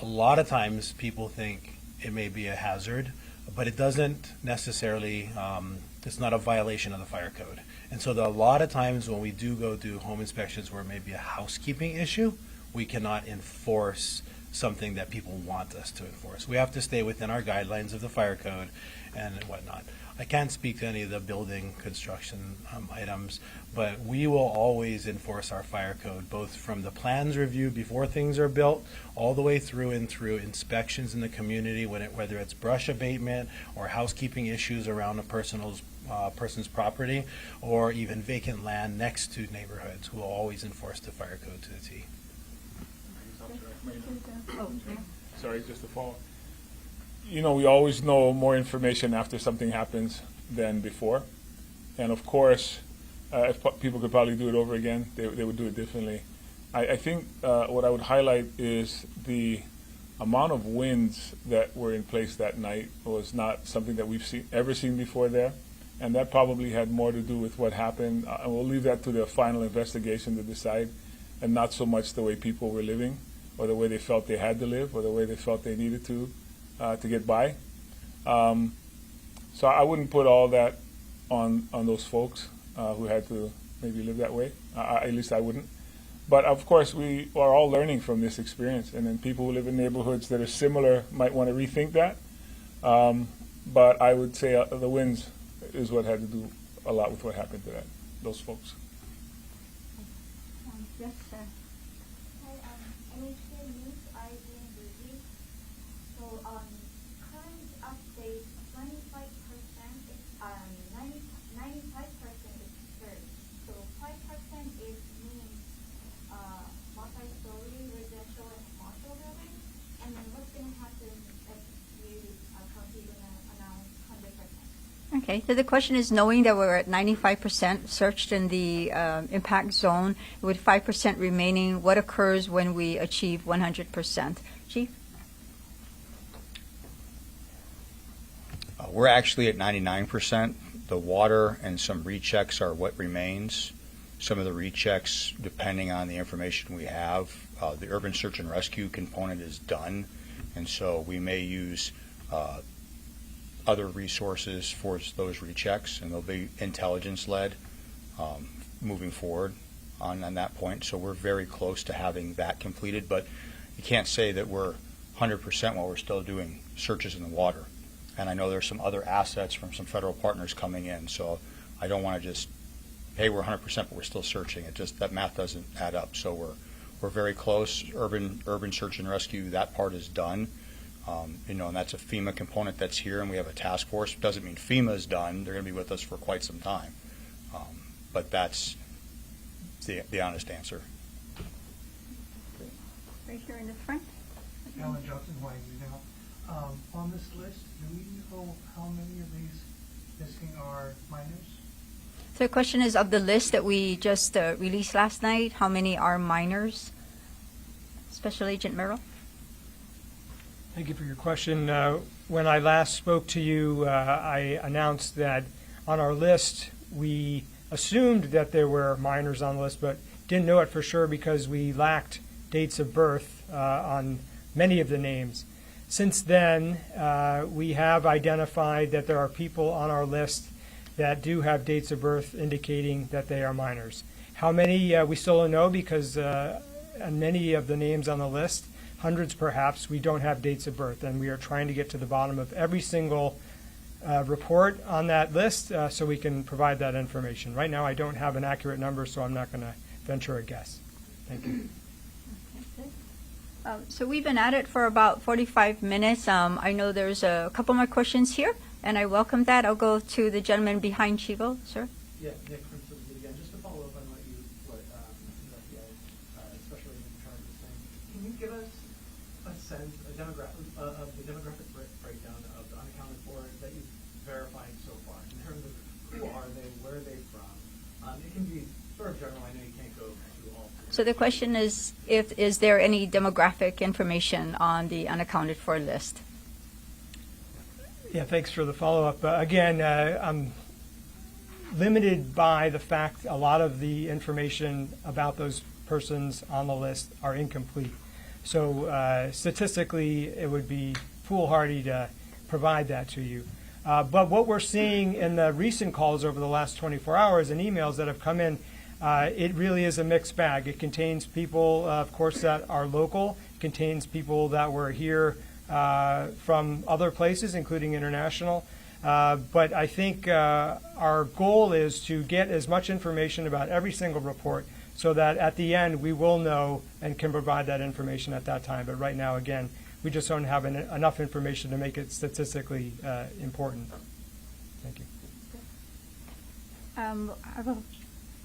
A lot of times people think it may be a hazard, but it doesn't necessarily, it's not a violation of the fire code. And so a lot of times when we do go do home inspections where it may be a housekeeping issue, we cannot enforce something that people want us to enforce. We have to stay within our guidelines of the fire code and whatnot. I can't speak to any of the building construction items, but we will always enforce our fire code, both from the plans review before things are built, all the way through and through inspections in the community, whether it's brush abatement or housekeeping issues around a person's property, or even vacant land next to neighborhoods. We'll always enforce the fire code to the T. Sorry, just to follow. You know, we always know more information after something happens than before. And of course, if people could probably do it over again, they would do it differently. I think what I would highlight is the amount of winds that were in place that night was not something that we've ever seen before there, and that probably had more to do with what happened. And we'll leave that to the final investigation to decide, and not so much the way people were living, or the way they felt they had to live, or the way they felt they needed to get by. So I wouldn't put all that on those folks who had to maybe live that way. At least I wouldn't. But of course, we are all learning from this experience, and then people who live in neighborhoods that are similar might want to rethink that. But I would say the winds is what had to do a lot with what happened to those folks. Yes, sir. Hi, NHK News, Irene Ruby. So, current update, 95% is, 95% is search. So 5% is mean, multi-story residential and commercial building. And then what's going to happen if you, county gonna announce 100%? Okay, so the question is, knowing that we're at 95% searched in the impact zone, with 5% remaining, what occurs when we achieve 100%? Chief? We're actually at 99%. The water and some rechecks are what remains. Some of the rechecks, depending on the information we have, the urban search and rescue component is done, and so we may use other resources for those rechecks, and they'll be intelligence-led moving forward on that point. So we're very close to having that completed, but you can't say that we're 100% while we're still doing searches in the water. And I know there's some other assets from some federal partners coming in, so I don't want to just, hey, we're 100%, but we're still searching. It just, that math doesn't add up. So we're very close. Urban search and rescue, that part is done. And that's a FEMA component that's here, and we have a task force. It doesn't mean FEMA is done. They're going to be with us for quite some time. But that's the honest answer. Right here in the front. Alan Johnson, Hawaii News Now. On this list, do we know how many of these missing are minors? So the question is, of the list that we just released last night, how many are minors? Special Agent Merrill? Thank you for your question. When I last spoke to you, I announced that on our list, we assumed that there were minors on the list, but didn't know it for sure because we lacked dates of birth on many of the names. Since then, we have identified that there are people on our list that do have dates of birth indicating that they are minors. How many, we still don't know because on many of the names on the list, hundreds perhaps, we don't have dates of birth, and we are trying to get to the bottom of every single report on that list so we can provide that information. Right now, I don't have an accurate number, so I'm not going to venture a guess. Thank you. So we've been at it for about 45 minutes. I know there's a couple more questions here, and I welcome that. I'll go to the gentleman behind Chivo, sir. Yeah, Nick from City again. Just to follow up on what the FBI Special Agent in charge was saying, can you give us a sense, of the demographic breakdown of the unaccounted for that you've verified so far, in terms of who are they, where are they from? It can be sort of general. I know you can't go through all. So the question is there any demographic information on the unaccounted for list? Yeah, thanks for the follow-up. Again, I'm limited by the fact a lot of the information about those persons on the list are incomplete. So statistically, it would be foolhardy to provide that to you. But what we're seeing in the recent calls over the last 24 hours and emails that have come in, it really is a mixed bag. It contains people, of course, that are local. It contains people that were here from other places, including international. But I think our goal is to get as much information about every single report so that at the end we will know and can provide that information at that time. But right now, again, we just don't have enough information to make it statistically important. Thank you.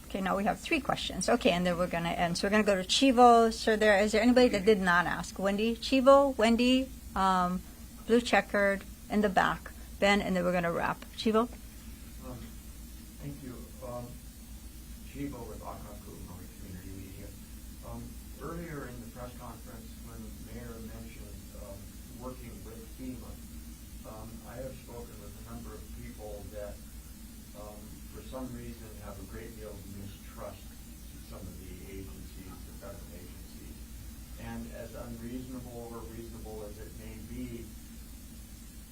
Okay, now we have 3 questions. Okay, and then we're going to end. So we're going to go to Chivo. So is there anybody that did not ask? Wendy? Chivo, Wendy, blue checkered, in the back. Ben, and then we're going to wrap. Chivo? Thank you. Chivo with Unaccounted Maui Community Media. Earlier in the press conference, when the mayor mentioned working with FEMA, I have spoken with a number of people that, for some reason, have a great deal of mistrust to some of the agencies, the federal agencies. And as unreasonable or reasonable as it may be,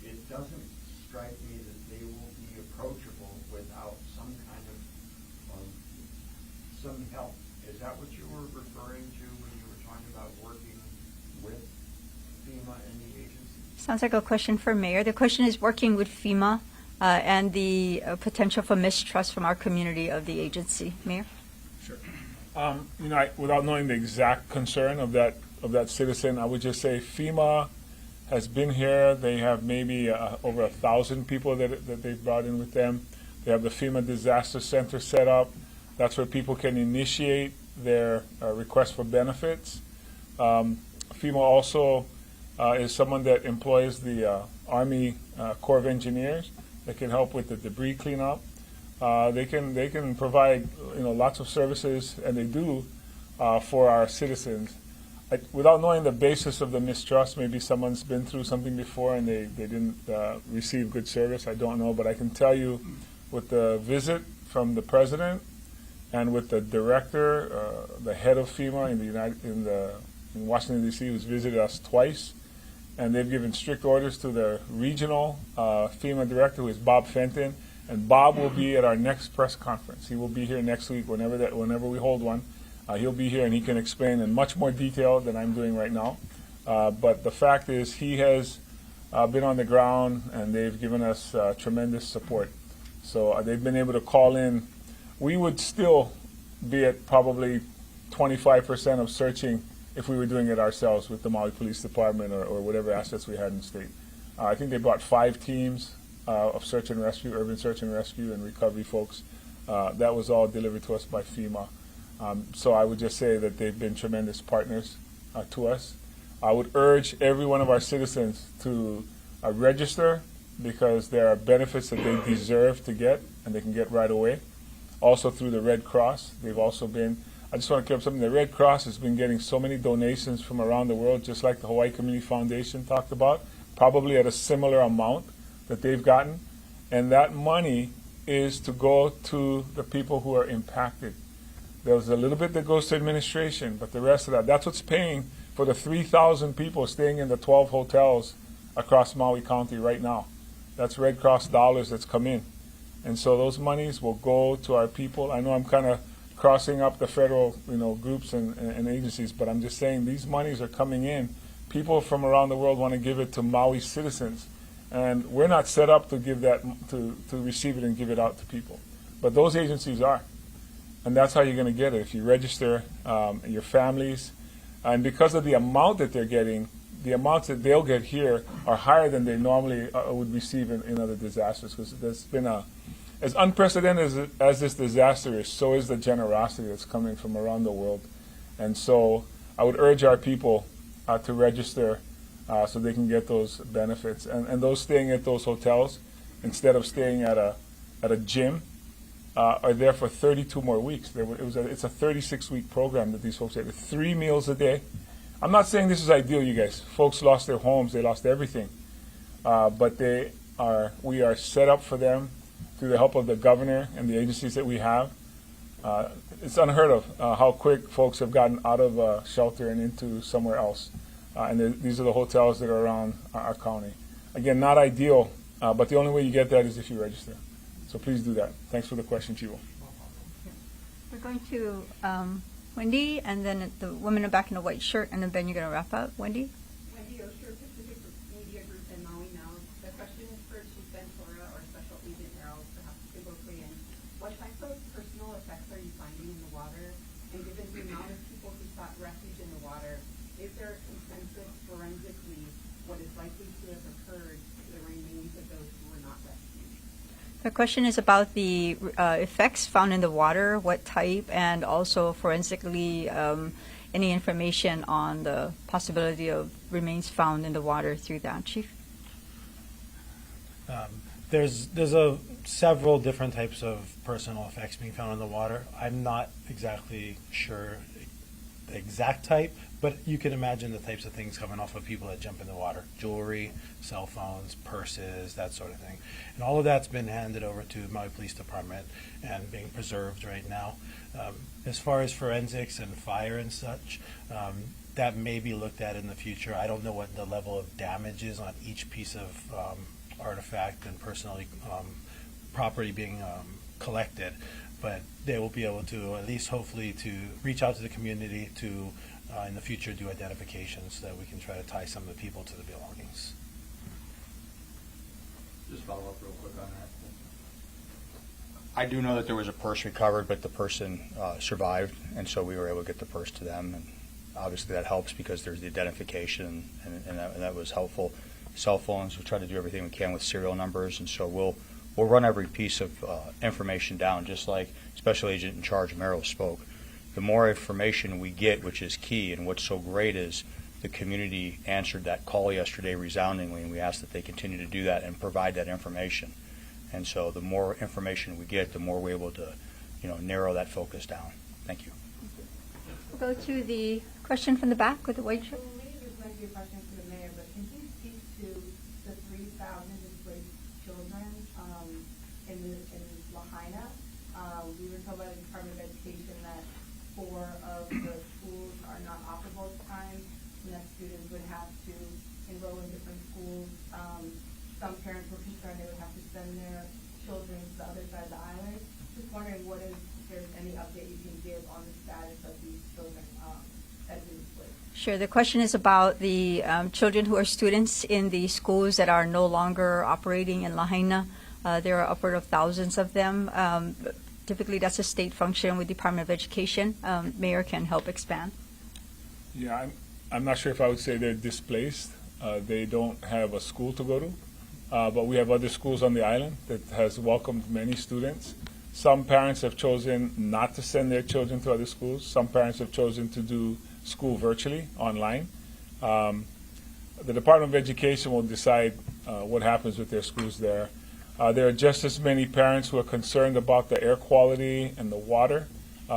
it doesn't strike me that they will be approachable without some kind of some help. Is that what you were referring to when you were talking about working with FEMA and the agency? Sounds like a question for Mayor. The question is working with FEMA and the potential for mistrust from our community of the agency. Mayor? Sure. Without knowing the exact concern of that citizen, I would just say FEMA has been here. They have maybe over 1,000 people that they've brought in with them. They have the FEMA Disaster Center set up. That's where people can initiate their request for benefits. FEMA also is someone that employs the Army Corps of Engineers that can help with the debris cleanup. They can provide lots of services, and they do for our citizens. Without knowing the basis of the mistrust, maybe someone's been through something before and they didn't receive good service. I don't know, but I can tell you with the visit from the president and with the director, the head of FEMA in Washington, D.C., who's visited us twice, and they've given strict orders to the regional FEMA director, who is Bob Fenton, and Bob will be at our next press conference. He will be here next week whenever we hold one. He'll be here and he can explain in much more detail than I'm doing right now. But the fact is he has been on the ground and they've given us tremendous support. So they've been able to call in. We would still be at probably 25% of searching if we were doing it ourselves with the Maui Police Department or whatever assets we had in the state. I think they brought 5 teams of search and rescue, urban search and rescue, and recovery folks. That was all delivered to us by FEMA. So I would just say that they've been tremendous partners to us. I would urge every one of our citizens to register because there are benefits that they deserve to get and they can get right away. Also through the Red Cross, they've also been, I just want to clear up something, the Red Cross has been getting so many donations from around the world, just like the Hawaii Community Foundation talked about, probably at a similar amount that they've gotten. And that money is to go to the people who are impacted. There's a little bit that goes to administration, but the rest of that's what's paying for the 3,000 people staying in the 12 hotels across Maui County right now. That's Red Cross dollars that's come in. And so those monies will go to our people. I know I'm kind of crossing up the federal groups and agencies, but I'm just saying these monies are coming in. People from around the world want to give it to Maui citizens. And we're not set up to give that, to receive it and give it out to people. But those agencies are. And that's how you're going to get it. If you register your families, and because of the amount that they're getting, the amounts that they'll get here are higher than they normally would receive in other disasters. Because there's been as unprecedented as this disaster is, so is the generosity that's coming from around the world. And so I would urge our people to register so they can get those benefits. And those staying at those hotels, instead of staying at a gym, are there for 32 more weeks. It's a 36-week program that these folks had. 3 meals a day. I'm not saying this is ideal, you guys. Folks lost their homes. They lost everything. But we are set up for them through the help of the governor and the agencies that we have. It's unheard of how quick folks have gotten out of shelter and into somewhere else. And these are the hotels that are around our county. Again, not ideal, but the only way you get that is if you register. So please do that. Thanks for the question, Chivo. We're going to Wendy, and then the woman back in the white shirt, and then Ben, you're going to wrap up. Wendy? Wendy Osher, Pacific Media Group in Maui now. The question is for Chief Ventura or Special Agent Errol, perhaps to go in. What type of personal effects are you finding in the water? And given the amount of people who sought refuge in the water, is there a consensus forensically what is likely to have occurred to the remains of those who were not rescued? The question is about the effects found in the water, what type, and also forensically any information on the possibility of remains found in the water through that, Chief? There's several different types of personal effects being found in the water. I'm not exactly sure the exact type, but you can imagine the types of things coming off of people that jump in the water: jewelry, cell phones, purses, that sort of thing. And all of that's been handed over to Maui Police Department and being preserved right now. As far as forensics and fire and such, that may be looked at in the future. I don't know what the level of damage is on each piece of artifact and personal property being collected, but they will be able to at least hopefully to reach out to the community to in the future do identifications so that we can try to tie some of the people to the belongings. Just follow up real quick on that. I do know that there was a purse recovered, but the person survived, and so we were able to get the purse to them, and obviously that helps because there's the identification, and that was helpful. Cell phones, we try to do everything we can with serial numbers, and so we'll run every piece of information down, just like Special Agent in Charge Merrill spoke. The more information we get, which is key, and what's so great is the community answered that call yesterday resoundingly, and we asked that they continue to do that and provide that information. And so the more information we get, the more we're able to, narrow that focus down. Thank you. We'll go to the question from the back with the white shirt. Maybe this might be a question for the mayor, but can you speak to the 3,000 displaced children in Lahaina? We were told by the Department of Education that 4 of the schools are not operable at the time, and that students would have to enroll in different schools. Some parents were concerned they would have to send their children to the other side of the island. Just wondering if there's any update you can give on the status of these children that have been displaced. Sure. The question is about the children who are students in the schools that are no longer operating in Lahaina. There are upward of thousands of them. Typically, that's a state function with Department of Education. Mayor can help expand. Yeah, I'm not sure if I would say they're displaced. They don't have a school to go to, but we have other schools on the island that has welcomed many students. Some parents have chosen not to send their children to other schools. Some parents have chosen to do school virtually, online. The Department of Education will decide what happens with their schools there. There are just as many parents who are concerned about the air quality and the water.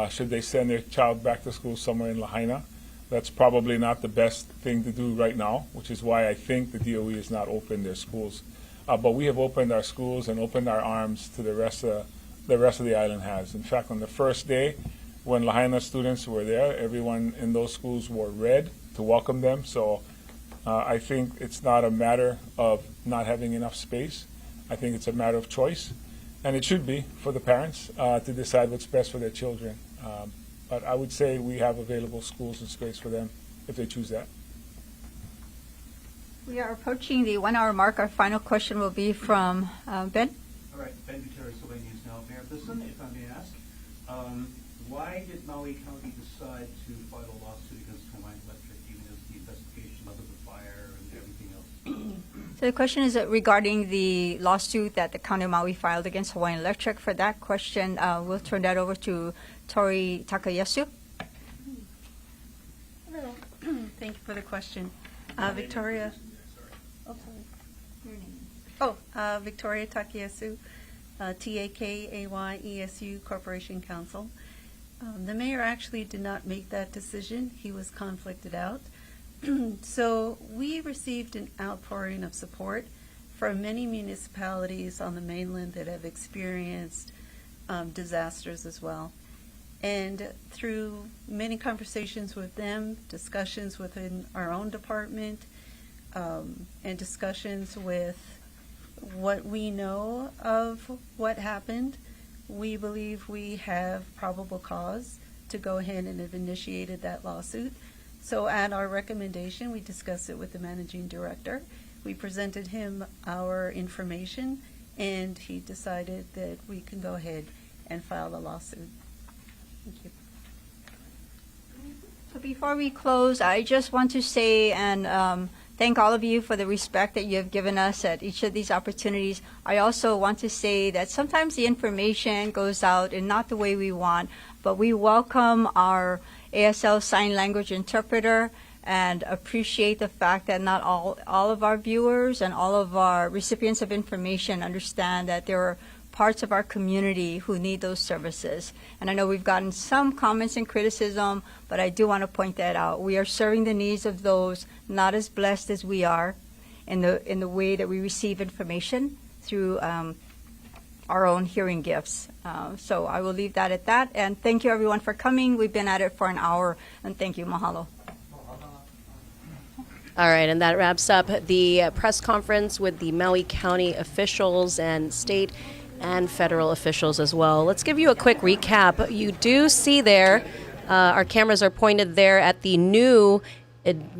Should they send their child back to school somewhere in Lahaina? That's probably not the best thing to do right now, which is why I think the DOE has not opened their schools. But we have opened our schools and opened our arms to the rest of the island has. In fact, on the first day, when Lahaina students were there, everyone in those schools wore red to welcome them. So I think it's not a matter of not having enough space. I think it's a matter of choice, and it should be for the parents to decide what's best for their children. But I would say we have available schools and space for them if they choose that. We are approaching the 1 hour mark. Our final question will be from Ben. All right, Ben Gutierrez, Hawaii News Now. Mayor Bissen, if I may ask, why did Maui County decide to file a lawsuit against Hawaiian Electric, even as the investigation of the fire and everything else? So the question is regarding the lawsuit that the County of Maui filed against Hawaiian Electric. For that question, we'll turn that over to Tori Takayasu. Hello. Thank you for the question. Victoria. Oh, sorry. Your name. Victoria Takayasu, TAKAYESU Corporation Counsel. The mayor actually did not make that decision. He was conflicted out. So we received an outpouring of support from many municipalities on the mainland that have experienced disasters as well. And through many conversations with them, discussions within our own department, and discussions with what we know of what happened, we believe we have probable cause to go ahead and have initiated that lawsuit. So at our recommendation, we discussed it with the managing director. We presented him our information, and he decided that we can go ahead and file the lawsuit. Thank you. So before we close, I just want to say and thank all of you for the respect that you have given us at each of these opportunities. I also want to say that sometimes the information goes out in not the way we want, but we welcome our ASL sign language interpreter and appreciate the fact that not all of our viewers and all of our recipients of information understand that there are parts of our community who need those services. And I know we've gotten some comments and criticism, but I do want to point that out. We are serving the needs of those not as blessed as we are in the way that we receive information through our own hearing gifts. So I will leave that at that. And thank you, everyone, for coming. We've been at it for an hour. And thank you. Mahalo. All right, and that wraps up the press conference with the Maui County officials and state and federal officials as well. Let's give you a quick recap. You do see there, our cameras are pointed there at the new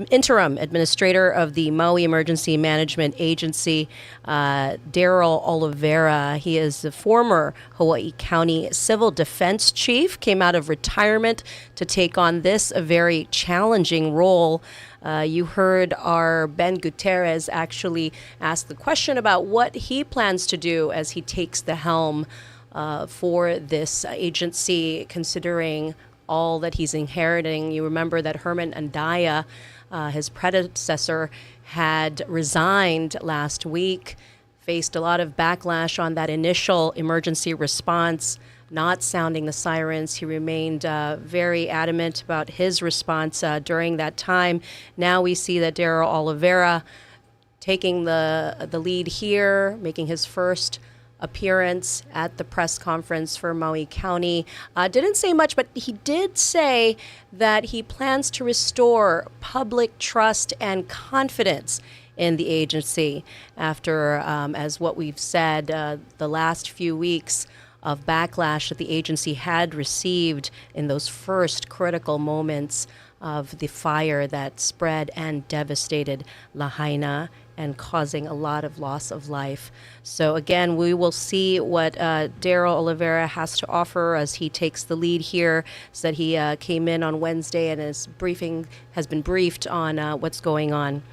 interim administrator of the Maui Emergency Management Agency, Daryl Oliveira. He is the former Hawaii County Civil Defense Chief, came out of retirement to take on this a very challenging role. You heard our Ben Gutierrez actually ask the question about what he plans to do as he takes the helm for this agency, considering all that he's inheriting. You remember that Herman Andaya, his predecessor, had resigned last week, faced a lot of backlash on that initial emergency response, not sounding the sirens. He remained very adamant about his response during that time. Now we see that Daryl Oliveira taking the lead here, making his first appearance at the press conference for Maui County. Didn't say much, but he did say that he plans to restore public trust and confidence in the agency after, as what we've said, the last few weeks of backlash that the agency had received in those first critical moments of the fire that spread and devastated Lahaina and causing a lot of loss of life. So again, we will see what Daryl Oliveira has to offer as he takes the lead here. So that he came in on Wednesday and his briefing has been briefed on what's going on.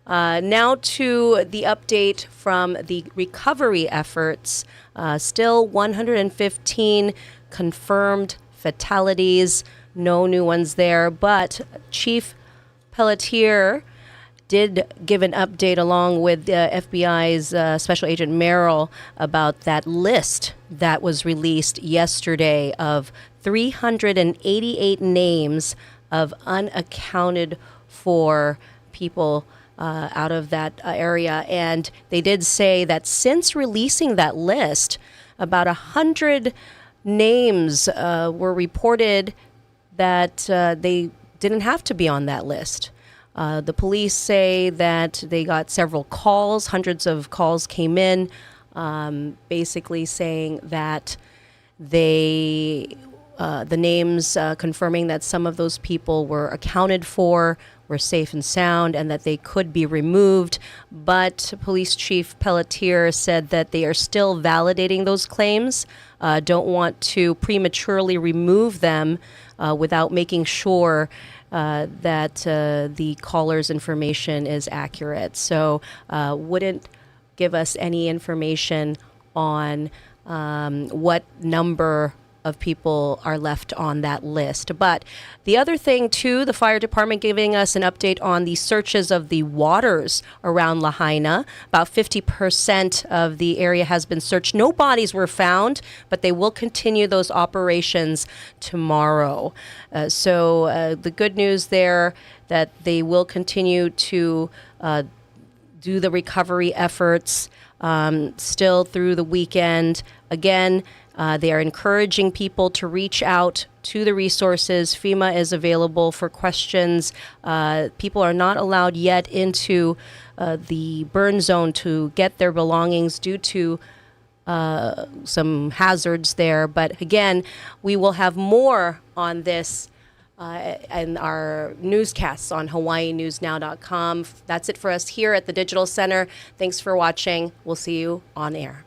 Now to the update from the recovery efforts. Still 115 confirmed fatalities, no new ones there, but Chief Pelletier did give an update along with FBI's Special Agent Merrill about that list that was released yesterday of 388 names of unaccounted for people out of that area. And they did say that since releasing that list, about 100 names were reported that they didn't have to be on that list. The police say that they got several calls, hundreds of calls came in, basically saying that the names confirming that some of those people were accounted for, were safe and sound, and that they could be removed. But Police Chief Pelletier said that they are still validating those claims, don't want to prematurely remove them without making sure that the caller's information is accurate. So wouldn't give us any information on what number of people are left on that list. But the other thing, too, the fire department giving us an update on the searches of the waters around Lahaina. About 50% of the area has been searched. No bodies were found, but they will continue those operations tomorrow. So the good news there that they will continue to do the recovery efforts still through the weekend. Again, they are encouraging people to reach out to the resources. FEMA is available for questions. People are not allowed yet into the burn zone to get their belongings due to some hazards there. But again, we will have more on this in our newscasts on HawaiiNewsNow.com. That's it for us here at the Digital Center. Thanks for watching. We'll see you on air.